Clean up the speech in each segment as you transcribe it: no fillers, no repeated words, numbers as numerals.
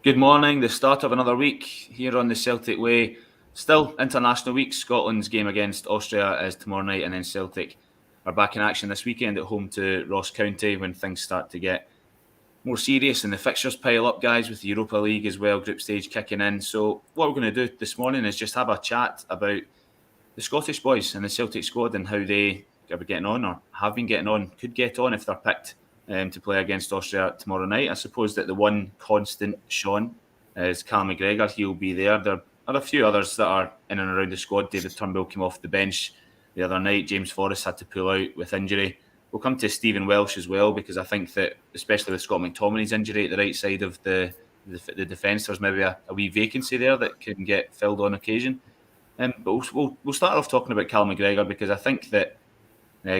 Good morning, the start of another week here on the Celtic Way. Still International Week. Scotland's game against Austria is tomorrow night, and then Celtic are back in action this weekend at home to Ross County when things start to get more serious and the fixtures pile up, guys, with the Europa League as well, group stage kicking in. So what we're going to do this morning is just have a chat about the Scottish boys and the Celtic squad and how they are getting on, or have been getting on, could get on if they're picked to play against Austria tomorrow night. I suppose that the one constant, Sean, is Callum Mcgregor. He'll be there. There are a few others that are in and around the squad. David Turnbull came off the bench the other night. James Forrest had to pull out with injury. We'll come to Stephen Welsh as well, because I think that, especially with Scott McTominay's injury at the right side of the defence, there's maybe a wee vacancy there that can get filled on occasion. But we'll start off talking about Callum Mcgregor, because I think that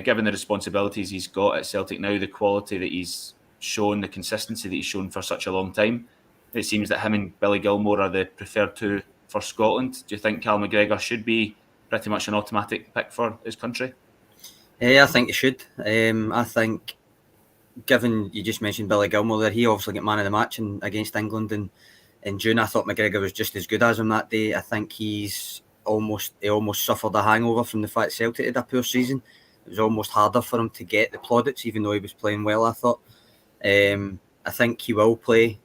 given the responsibilities he's got at Celtic now, the quality that he's shown, the consistency that he's shown for such a long time, it seems that him and Billy Gilmour are the preferred two for Scotland. Do you think Callum Mcgregor should be pretty much an automatic pick for his country? Yeah, I think he should. I think, given you just mentioned Billy Gilmour there, he obviously got man of the match against England in June. I thought McGregor was just as good as him that day. I think he almost suffered a hangover from the fact Celtic had a poor season. It was almost harder for him to get the plaudits, even though he was playing well, I thought. I think he will play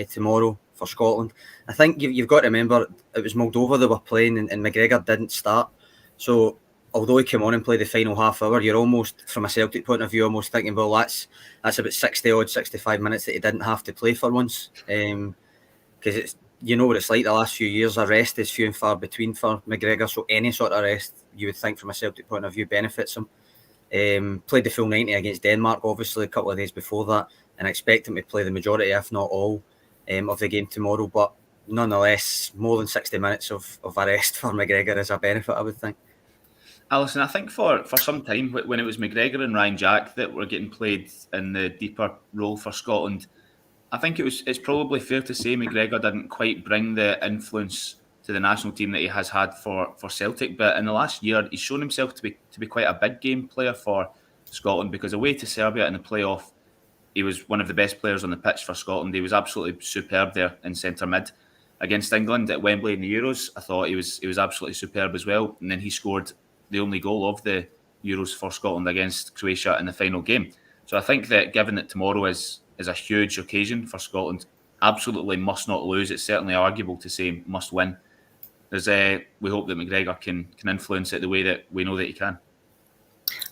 tomorrow for Scotland. I think you've got to remember, it was Moldova they were playing and McGregor didn't start. So although he came on and played the final half hour, you're almost, from a Celtic point of view, almost thinking, well, that's about 65 minutes that he didn't have to play for once. Because it's, you know what it's like the last few years, a rest is few and far between for McGregor, so any sort of rest, you would think from a Celtic point of view, benefits him. Played the full 90 against Denmark, obviously, a couple of days before that, and I expect him to play the majority, if not all, of the game tomorrow. But nonetheless, more than 60 minutes of a rest for McGregor is a benefit, I would think. Alison, I think for some time, when it was McGregor and Ryan Jack that were getting played in the deeper role for Scotland, I think it's probably fair to say McGregor didn't quite bring the influence to the national team that he has had for Celtic. But in the last year, he's shown himself to be quite a big game player for Scotland, because away to Serbia in the playoff, he was one of the best players on the pitch for Scotland. He was absolutely superb there in centre mid. Against England at Wembley in the Euros, I thought he was absolutely superb as well. And then he scored the only goal of the Euros for Scotland against Croatia in the final game. So I think that, given that tomorrow is a huge occasion for Scotland, absolutely must not lose. It's certainly arguable to say must win. We hope that McGregor can influence it the way that we know that he can.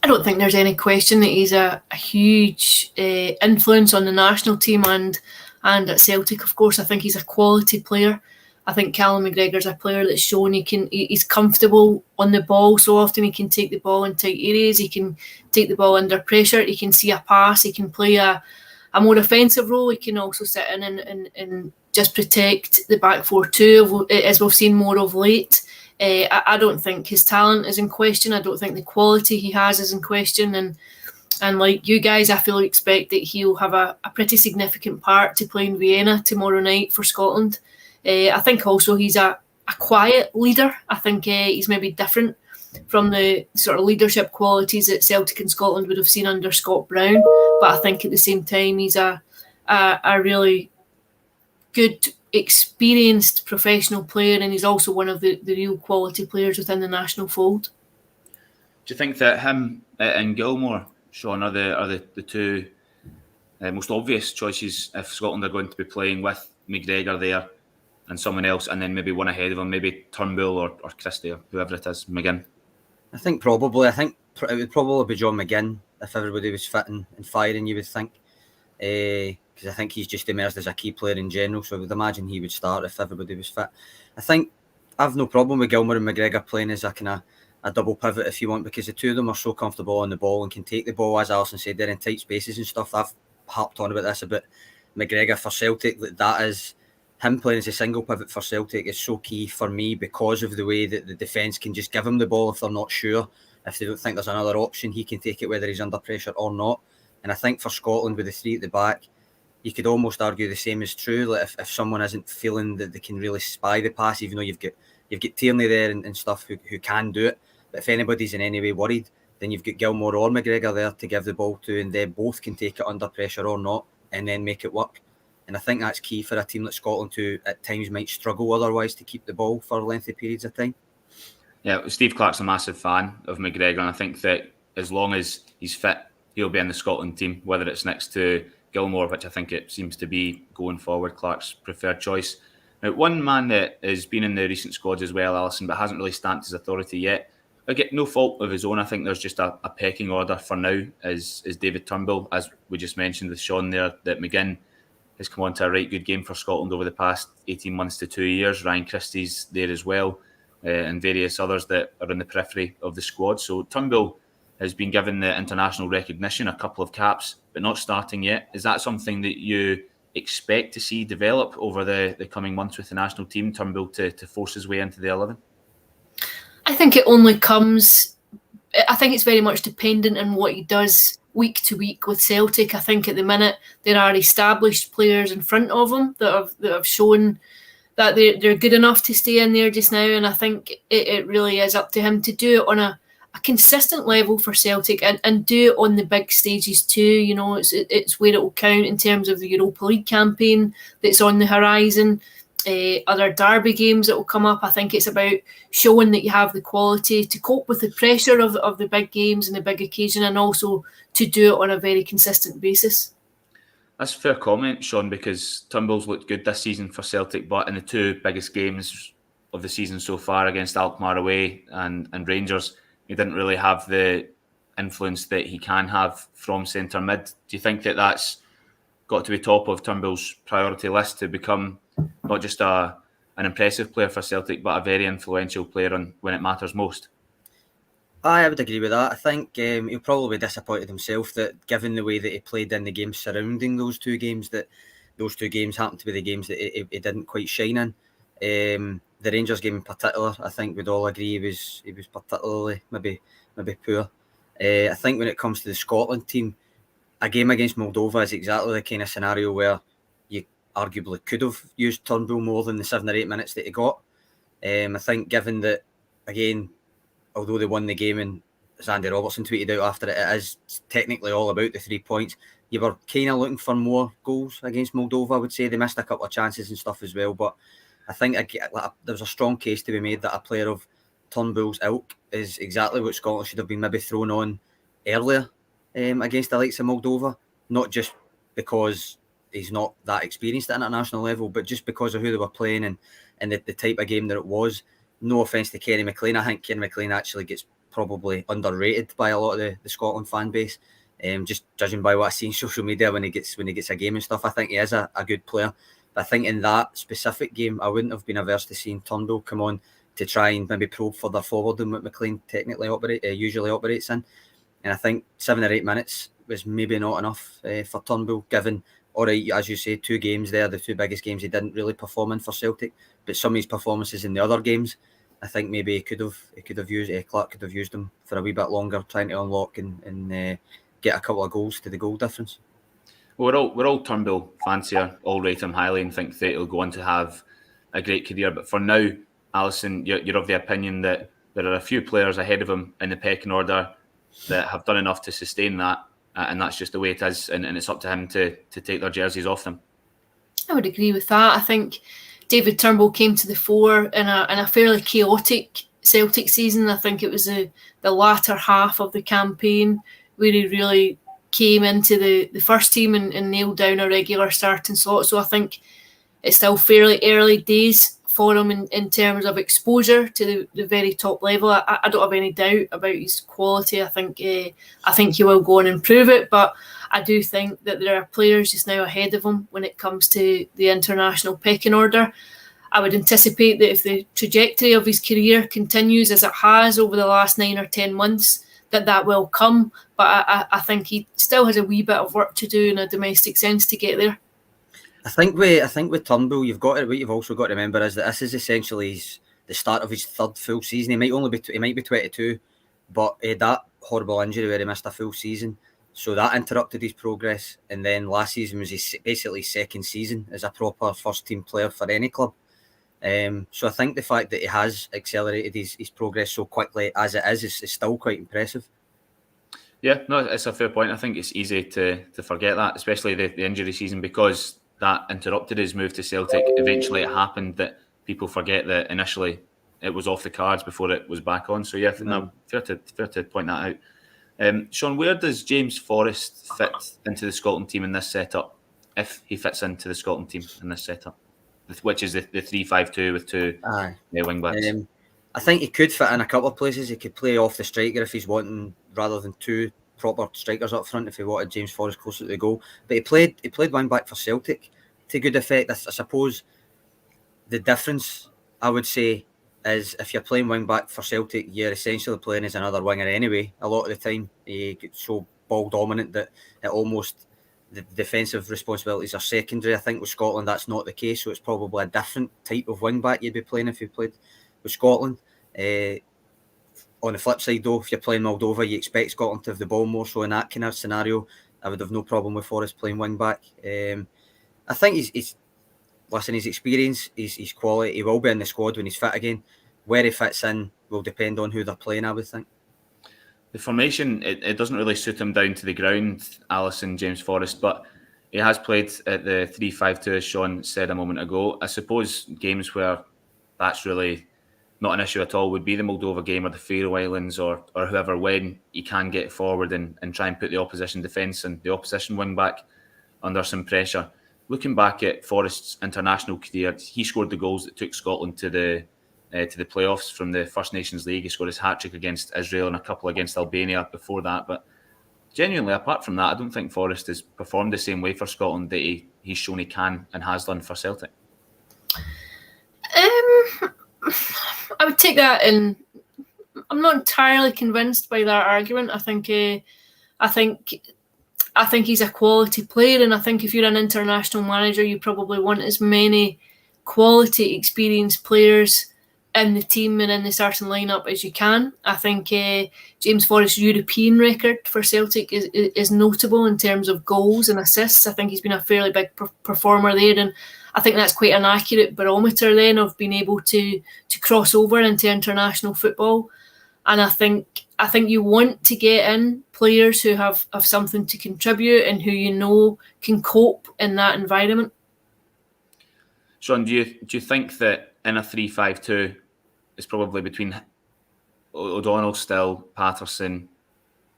I don't think there's any question that he's a huge influence on the national team and at Celtic, of course. I think he's a quality player. I think Callum McGregor's a player that's shown he's comfortable on the ball so often. He can take the ball in tight areas. He can take the ball under pressure. He can see a pass. He can play a more offensive role. He can also sit in and just protect the back four too, as we've seen more of late. I don't think his talent is in question. I don't think the quality he has is in question. And like you guys, I fully expect that he'll have a pretty significant part to play in Vienna tomorrow night for Scotland. I think also he's a quiet leader. I think he's maybe different from the sort of leadership qualities that Celtic and Scotland would have seen under Scott Brown. But I think at the same time, he's a really good, experienced professional player, and he's also one of the real quality players within the national fold. Do you think that him and Gilmour, Sean, are the two most obvious choices if Scotland are going to be playing with McGregor there and someone else, and then maybe one ahead of him, maybe Turnbull or Christie or whoever it is, McGinn? I think probably. I think it would probably be John McGinn if everybody was fit and firing, you would think. Because I think he's just emerged as a key player in general, so I would imagine he would start if everybody was fit. I think I've no problem with Gilmour and McGregor playing as a kind of a double pivot if you want, because the two of them are so comfortable on the ball and can take the ball, as Alison said, they're in tight spaces and stuff. I've harped on about this about McGregor for Celtic, that is him playing as a single pivot for Celtic is so key for me, because of the way that the defence can just give him the ball if they're not sure. If they don't think there's another option, he can take it whether he's under pressure or not. And I think for Scotland, with the three at the back, you could almost argue the same is true. Like if someone isn't feeling that they can really spy the pass, even though you've got Tierney there and stuff who can do it, but if anybody's in any way worried, then you've got Gilmour or McGregor there to give the ball to, and they both can take it under pressure or not, and then make it work. And I think that's key for a team like Scotland, who at times might struggle otherwise to keep the ball for lengthy periods of time. Yeah, Steve Clarke's a massive fan of Mcgregor, and I think that as long as he's fit, he'll be in the Scotland team, whether it's next to Gilmore, which I think it seems to be going forward, Clarke's preferred choice. Now, one man that has been in the recent squads as well, Alison, but hasn't really stamped his authority yet, again, no fault of his own. I think there's just a pecking order for now, is David Turnbull, as we just mentioned with Sean there, that McGinn has come on to a right good game for Scotland over the past 18 months to 2 years. Ryan Christie's there as well, and various others that are in the periphery of the squad. So Turnbull has been given the international recognition, a couple of caps, but not starting yet. Is that something that you expect to see develop over the coming months with the national team, Turnbull to force his way into the 11? I think it only comes... I think it's very much dependent on what he does week to week with Celtic. I think at the minute there are established players in front of him that have shown that they're good enough to stay in there just now, and I think it really is up to him to do it on a consistent level for Celtic and do it on the big stages too. You know, it's where it will count in terms of the Europa League campaign that's on the horizon. Other derby games that will come up. I think it's about showing that you have the quality to cope with the pressure of the big games and the big occasion, and also to do it on a very consistent basis. That's a fair comment, Sean, because Turnbull's looked good this season for Celtic, but in the two biggest games of the season so far, against Alkmaar away and Rangers, he didn't really have the influence that he can have from centre mid. Do you think that that's got to be top of Turnbull's priority list to become not just an impressive player for Celtic, but a very influential player when it matters most? I would agree with that. I think he'll probably be disappointed himself that, given the way that he played in the games surrounding those two games, that those two games happened to be the games that he didn't quite shine in. The Rangers game in particular, I think we'd all agree he was particularly maybe poor. I think when it comes to the Scotland team, a game against Moldova is exactly the kind of scenario where you arguably could have used Turnbull more than the 7 or 8 minutes that he got. I think given that, again, although they won the game, and as Andy Robertson tweeted out after it, it is technically all about the 3 points. You were kind of looking for more goals against Moldova, I would say. They missed a couple of chances and stuff as well, but I think there's a strong case to be made that a player of Turnbull's ilk is exactly what Scotland should have been maybe thrown on earlier against the likes of Moldova, not just because he's not that experienced at international level, but just because of who they were playing and the type of game that it was. No offence to Kenny Mclean, I think Kenny Mclean actually gets probably underrated by a lot of the Scotland fan base. Just judging by what I see on social media when he gets a game and stuff, I think he is a good player. But I think in that specific game, I wouldn't have been averse to seeing Turnbull come on to try and maybe probe further forward than what Mclean usually operates in. And I think 7 or 8 minutes was maybe not enough for Turnbull, given, all right, as you say, 2 games there, the 2 biggest games he didn't really perform in for Celtic, but some of his performances in the other games, I think maybe Clarke could have used them for a wee bit longer, trying to unlock and get a couple of goals to the goal difference. Well, we're all Turnbull fans here, all rate him highly and think that he'll go on to have a great career. But for now, Alison, you're of the opinion that there are a few players ahead of him in the pecking order that have done enough to sustain that, and that's just the way it is, and it's up to him to take their jerseys off them. I would agree with that. I think David Turnbull came to the fore in a fairly chaotic Celtic season. I think it was the latter half of the campaign where he really came into the first team and nailed down a regular starting slot. So I think it's still fairly early days for him in terms of exposure to the very top level. I don't have any doubt about his quality. I think he will go and improve it, but I do think that there are players just now ahead of him when it comes to the international pecking order. I would anticipate that if the trajectory of his career continues as it has over the last 9 or 10 months, that will come. But I think he still has a wee bit of work to do in a domestic sense to get there. I think with Turnbull, what you've also got to remember is that this is essentially the start of his 3rd full season. He might be 22, but he had that horrible injury where he missed a full season, so that interrupted his progress. And then last season was basically his 2nd season as a proper first team player for any club. So I think the fact that he has accelerated his progress so quickly as it is still quite impressive. Yeah, no, it's a fair point. I think it's easy to forget that, especially the injury season, because that interrupted his move to Celtic. Eventually it happened that people forget that initially it was off the cards before it was back on. So yeah, no, fair to point that out. Sean, where does James Forrest fit into the Scotland team in this setup, if he fits into the Scotland team in this setup, which is the 3-5-2 with two wing backs? I think he could fit in a couple of places. He could play off the striker if he's wanting, rather than two proper strikers up front, if he wanted James Forrest closer to the goal. But he played wing back for Celtic to good effect. I suppose the difference, I would say, is if you're playing wing back for Celtic, you're essentially playing as another winger anyway. A lot of the time, he gets so ball dominant that it almost, the defensive responsibilities are secondary. I think with Scotland that's not the case, so it's probably a different type of wing back you'd be playing if you played with Scotland. On the flip side though, if you're playing Moldova, you expect Scotland to have the ball more, so in that kind of scenario I would have no problem with Forrest playing wing back. I think he's his experience, his quality, he will be in the squad when he's fit again. Where he fits in will depend on who they're playing, I would think. The formation, it doesn't really suit him down to the ground, Alison, James Forrest, but he has played at the 3-5-2, as Sean said a moment ago. I suppose games where that's really not an issue at all would be the Moldova game or the Faroe Islands or whoever, when he can get forward and try and put the opposition defence and the opposition wing back under some pressure. Looking back at Forrest's international career, he scored the goals that took Scotland to the playoffs from the First Nations League. He scored his hat-trick against Israel and a couple against Albania before that. But genuinely, apart from that, I don't think Forrest has performed the same way for Scotland that he's shown he can and has done for Celtic. I would take that in. I'm not entirely convinced by that argument. I think he's a quality player, and I think if you're an international manager, you probably want as many quality, experienced players in the team and in the starting lineup as you can. I think James Forrest's European record for Celtic is notable in terms of goals and assists. I think he's been a fairly big performer there, and I think that's quite an accurate barometer then of being able to cross over into international football. And I think you want to get in players who have something to contribute and who you know can cope in that environment. Sean, do you think that in a 3-5-2, it's probably between O'Donnell, Still, Patterson,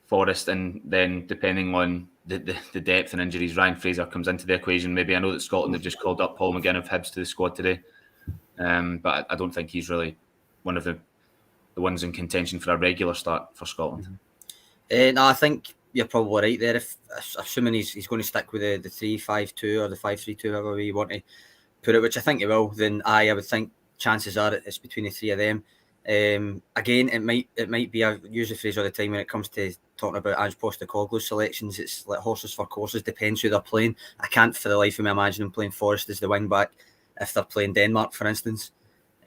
Forrest, and then depending on the depth and injuries, Ryan Fraser comes into the equation? Maybe I know that Scotland have just called up Paul McGinn of Hibs to the squad today, but I don't think he's really one of the ones in contention for a regular start for Scotland. No, I think you're probably right there. Assuming he's going to stick with the 3-5-2 or the 5-3-2, however you want to put it, which I think he will, then I would think chances are it's between the three of them. Again, it might be, I use the phrase all the time when it comes to talking about Ange Postecoglou's selections, it's like horses for courses, depends who they're playing. I can't for the life of me imagine them playing Forrest as the wing back if they're playing Denmark, for instance.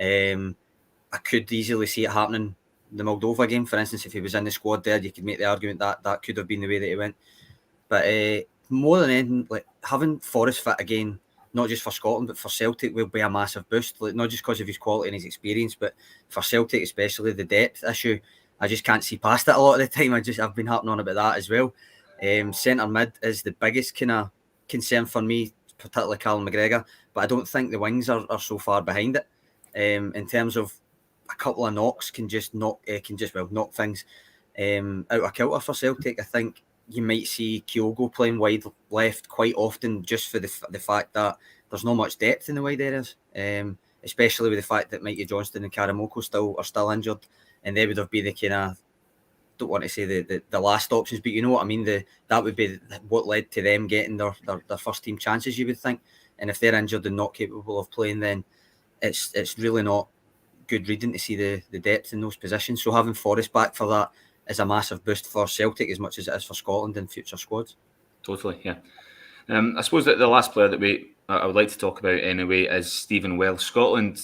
I could easily see it happening in the Moldova game, for instance. If he was in the squad there, you could make the argument that could have been the way that he went. But more than anything, like having Forrest fit again, not just for Scotland but for Celtic, will be a massive boost. Like, not just because of his quality and his experience, but for Celtic especially, the depth issue, I just can't see past it a lot of the time. I've been harping on about that as well. Centre mid is the biggest kind of concern for me, particularly Callum Mcgregor, but I don't think the wings are so far behind it. In terms of a couple of knocks can just knock things out of kilter for Celtic. I think you might see Kyogo playing wide left quite often, just for the fact that there's not much depth in the wide areas, especially with the fact that Mikey Johnston and Karamoko are still injured, and they would have been the kind of, don't want to say the last options, but you know what I mean. That would be what led to them getting their first team chances, you would think. And if they're injured and not capable of playing, then it's really not good reading to see the depth in those positions. So having Forrest back for that is a massive boost for Celtic as much as it is for Scotland and future squads. Totally, yeah. I suppose that the last player that I would like to talk about anyway is Stephen Welsh. Scotland,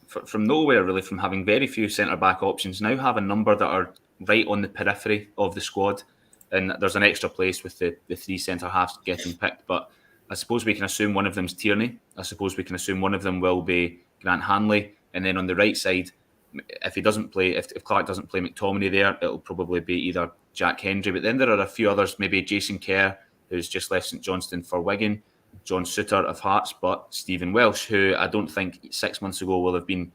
from nowhere really, from having very few centre-back options, now have a number that are right on the periphery of the squad, and there's an extra place with the three centre-halves getting picked, but I suppose we can assume one of them's Tierney. I suppose we can assume one of them will be Grant Hanley, and then on the right side, if Clark doesn't play McTominay there, it'll probably be either Jack Hendry, but then there are a few others, maybe Jason Kerr, who's just left St Johnstone for Wigan, John Souttar of Hearts, but Stephen Welsh, who I don't think 6 months ago will have been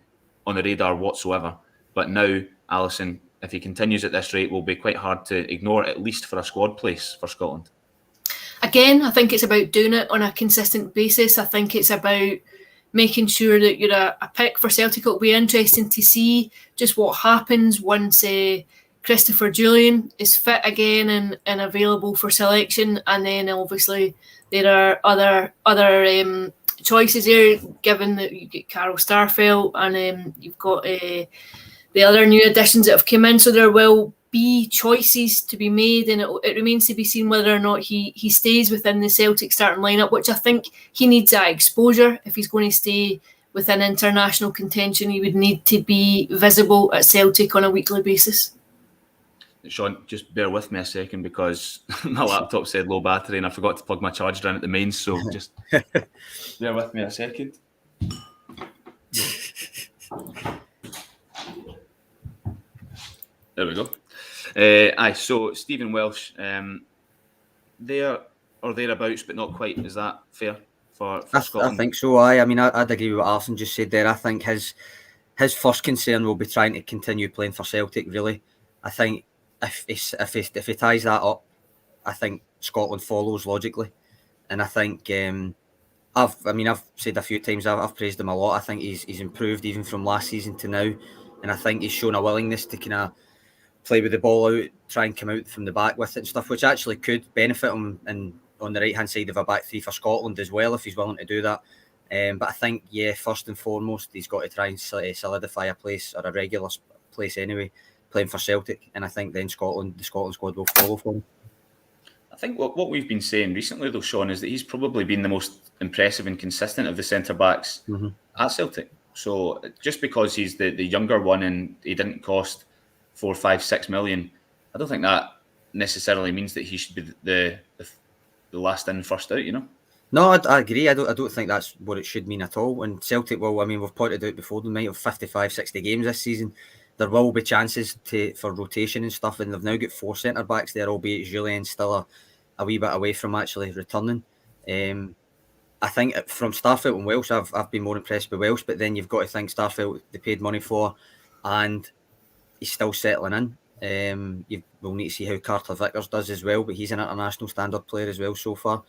on the radar whatsoever. But now, Alison, if he continues at this rate, will be quite hard to ignore, at least for a squad place for Scotland. Again, I think it's about doing it on a consistent basis. I think it's about making sure that you're a pick for Celtic. It'll be interesting to see just what happens once Christopher Julian is fit again and available for selection. And then obviously there are other choices there, given that you get Carl Starfelt and you've got the other new additions that have come in. So there will be choices to be made, and it remains to be seen whether or not he stays within the Celtic starting lineup, which I think he needs that exposure. If he's going to stay within international contention, he would need to be visible at Celtic on a weekly basis. Sean, just bear with me a second, because my laptop said low battery and I forgot to plug my charger in at the mains, so just bear with me a second. There we go. So Stephen Welsh, there or thereabouts, but not quite. Is that fair for Scotland? I think so. I mean, I'd agree with what Alison just said there. I think his first concern will be trying to continue playing for Celtic. Really, I think if he ties that up, I think Scotland follows logically, and I think I've said a few times I've praised him a lot. I think he's improved even from last season to now, and I think he's shown a willingness to kind of play with the ball out, try and come out from the back with it and stuff, which actually could benefit him on the right-hand side of a back three for Scotland as well, if he's willing to do that. But I think, first and foremost, he's got to try and solidify a place, or a regular place anyway, playing for Celtic. And I think then the Scotland squad will follow for him. I think what we've been saying recently, though, Sean, is that he's probably been the most impressive and consistent of the centre-backs at Celtic. So just because he's the younger one and he didn't cost 4, 5, 6 million, I don't think that necessarily means that he should be the last in, first out, you know? No, I agree. I don't think that's what it should mean at all. And Celtic will, I mean, we've pointed out before, they might have 55, 60 games this season. There will be chances for rotation and stuff, and they've now got 4 centre-backs there, albeit Julien's still a wee bit away from actually returning. I think from Starfelt and Welsh, I've been more impressed with Welsh, but then you've got to think Starfelt they paid money for, and he's still settling in. We'll need to see how Carter Vickers does as well, but he's an international standard player as well so far.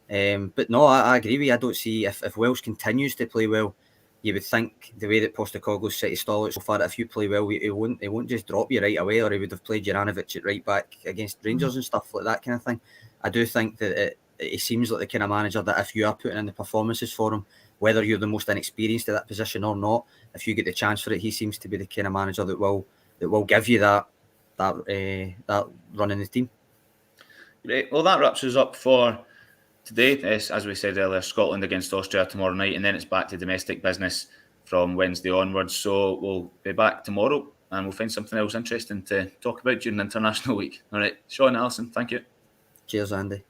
But no, I agree with you. I don't see, if Welsh continues to play well, you would think the way that Postecoglou's set his stall out so far, that if you play well, he won't just drop you right away, or he would have played Juranovic at right back against Rangers and stuff like that kind of thing. I do think that it seems like the kind of manager that if you are putting in the performances for him, whether you're the most inexperienced at that position or not, if you get the chance for it, he seems to be the kind of manager that will give you that run in the team. Great. Well, that wraps us up for today. As we said earlier, Scotland against Austria tomorrow night, and then it's back to domestic business from Wednesday onwards. So we'll be back tomorrow, and we'll find something else interesting to talk about during the international week. All right, Sean, Alison, thank you. Cheers, Andy.